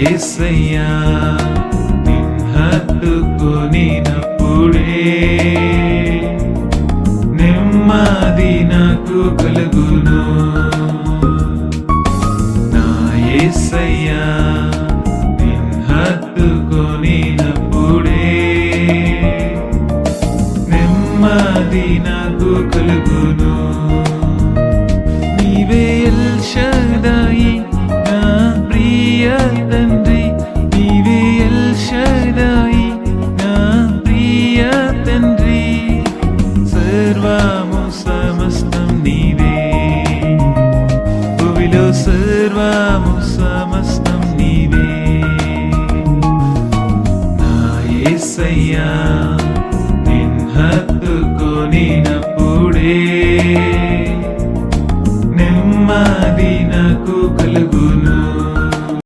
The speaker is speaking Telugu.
యేసయ్యా హత్తుకొనినప్పుడే నెమ్మది నాకు కలుగును. నా యేసయ్యా హత్తుకొనినప్పుడే నెమ్మది నాకు కలుగును. నీవే ఎల్ షదాయి నా ప్రియ తండ్రి, నీవే ఎల్ షదాయి నా ప్రియ తండ్రి. సర్వము సమస్తం నీవే, భూమిలో సర్వము సమస్తం నీవే. నా యేసయ్యా హత్తుకొనినప్పుడే నెమ్మది నాకు కలుగును.